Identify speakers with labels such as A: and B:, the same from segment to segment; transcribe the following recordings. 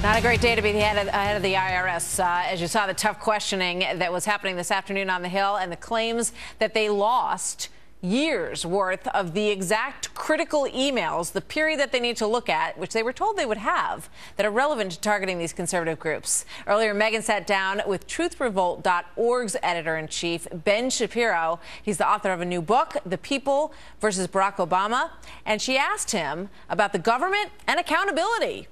A: Not a great day to be the head of the IRS. As you saw, the tough questioning that was happening this afternoon on the Hill and the claims that they lost years worth of the exact critical emails, the period that they need to look at, which they were told they would have, that are relevant to targeting these conservative groups. Earlier, Megan sat down with TruthRevolt.org's editor-in-chief, Ben Shapiro. He's the author of a new book, The People versus Barack Obama, and she asked him about the government and accountability.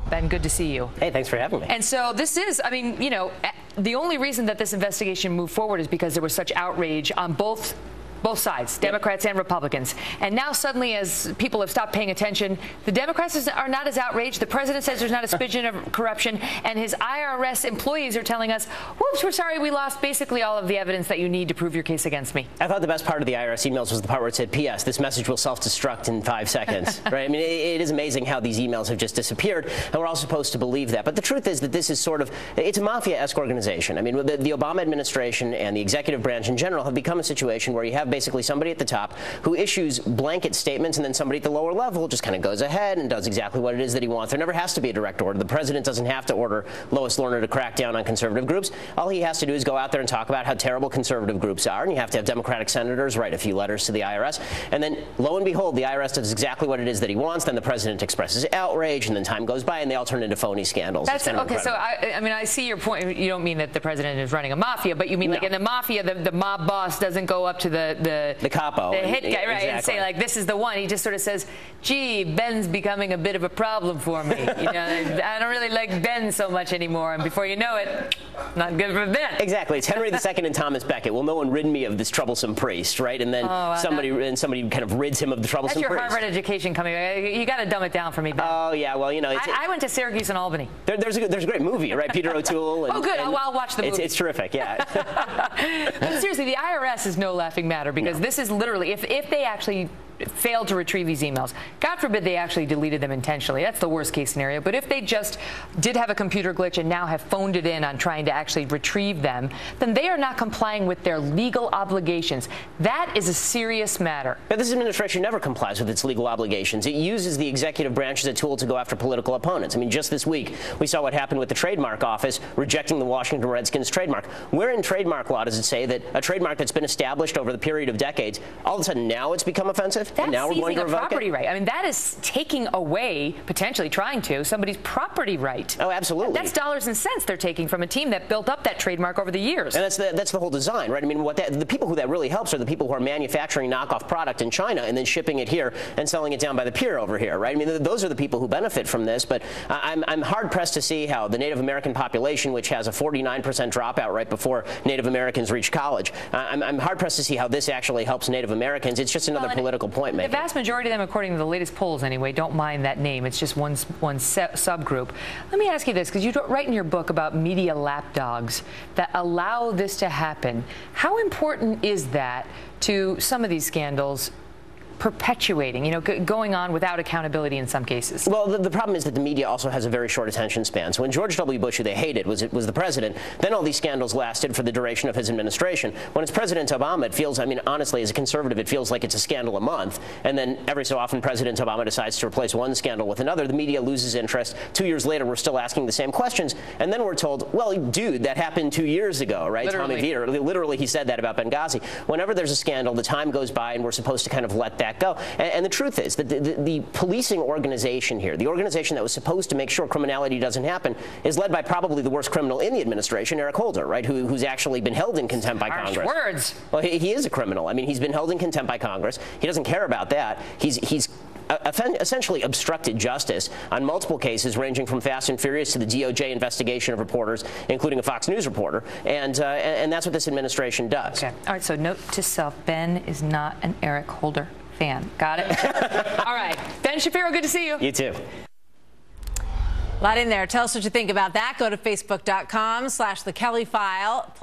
B: Ben, good to see you.
C: Hey, thanks for having me.
B: And so this is, I mean, you know, the only reason that this investigation moved forward is because there was such outrage on both sides, Democrats and Republicans. And now suddenly, as people have stopped paying attention, the Democrats are not as outraged. The president says there's not a smidgen of corruption, and his IRS employees are telling us, whoops, we're sorry, we lost basically all of the evidence that you need to prove your case against me.
C: I thought the best part of the IRS emails was the part where it said, P.S., this message will self-destruct in 5 seconds, right? I mean, it is amazing how these emails have just disappeared, and we're all supposed to believe that. But the truth is that this is sort of, it's a Mafia-esque organization. I mean, the Obama administration and the executive branch in general have become a situation where you have basically somebody at the top who issues blanket statements, and then somebody at the lower level just kind of goes ahead and does exactly what it is that he wants. There never has to be a direct order. The president doesn't have to order Lois Lerner to crack down on conservative groups. All he has to do is go out there and talk about how terrible conservative groups are, and you have to have Democratic senators write a few letters to the IRS, and then, lo and behold, the IRS does exactly what it is that he wants. Then the president expresses outrage, and then time goes by, and they all turn into phony scandals.
B: That's okay. So I mean, I see your point. You don't mean that the president is running a mafia, but you mean like in the mafia, the mob boss doesn't go up to the
C: capo,
B: the hit guy, right,
C: exactly,
B: and say like, this is the one. He just sort of says, gee, Ben's becoming a bit of a problem for me. You know, I don't really like Ben so much anymore. And before you know it, not good for Ben.
C: Exactly. It's Henry II and Thomas Becket. Well, no one rid me of this troublesome priest, right? And then somebody kind of rids him of the troublesome priest.
B: That's your Harvard education coming. You got to dumb it down for me, Ben.
C: Oh yeah, well, you know,
B: I went to Syracuse and Albany.
C: There's a great movie, right? Peter O'Toole. And,
B: oh, good. I'll watch the movie.
C: It's terrific, yeah.
B: But seriously, the IRS is no laughing matter, because this is literally, if they actually failed to retrieve these emails, God forbid they actually deleted them intentionally. That's the worst case scenario. But if they just did have a computer glitch and now have phoned it in on trying to actually retrieve them, then they are not complying with their legal obligations. That is a serious matter.
C: But this administration never complies with its legal obligations. It uses the executive branch as a tool to go after political opponents. I mean, just this week, we saw what happened with the trademark office rejecting the Washington Redskins trademark. Where in trademark law does it say that a trademark that's been established over the period of decades, all of a sudden now it's become offensive?
B: That's
C: now we're going to revoke
B: property right. I mean, that is taking away, potentially trying to, somebody's property right.
C: Oh, absolutely.
B: That's dollars and cents they're taking from a team that built up that trademark over the years.
C: And that's the whole design, right? I mean, the people who that really helps are the people who are manufacturing knockoff product in China and then shipping it here and selling it down by the pier over here, right? I mean, those are the people who benefit from this. But I'm hard-pressed to see how the Native American population, which has a 49% dropout right before Native Americans reach college, I'm hard-pressed to see how this actually helps Native Americans. It's just another political point making.
B: The vast majority of them, according to the latest polls anyway, don't mind that name. It's just one subgroup. Let me ask you this, because you write in your book about media lapdogs that allow this to happen. How important is that to some of these scandals perpetuating, you know, going on without accountability in some cases?
C: Well, the problem is that the media also has a very short attention span. So when George W. Bush, who they hated, was the president, then all these scandals lasted for the duration of his administration. When it's President Obama, it feels, I mean, honestly, as a conservative, it feels like it's a scandal a month. And then every so often, President Obama decides to replace one scandal with another. The media loses interest. 2 years later, we're still asking the same questions. And then we're told, well, dude, that happened 2 years ago, right?
B: Literally.
C: Tommy Vietor, literally, he said that about Benghazi. Whenever there's a scandal, the time goes by, and we're supposed to kind of let that go. And the truth is that the policing organization here, the organization that was supposed to make sure criminality doesn't happen, is led by probably the worst criminal in the administration, Eric Holder, right, who's actually been held in contempt by Congress.
B: Harsh words.
C: Well, he is a criminal. I mean, he's been held in contempt by Congress. He doesn't care about that. He's essentially obstructed justice on multiple cases, ranging from Fast and Furious to the DOJ investigation of reporters, including a Fox News reporter, and that's what this administration does.
B: Okay. All right. So note to self: Ben is not an Eric Holder fan. Got it? All right. Ben Shapiro, good to see you.
C: You too.
A: A lot in there. Tell us what you think about that. Go to facebook.com/The Kelly File.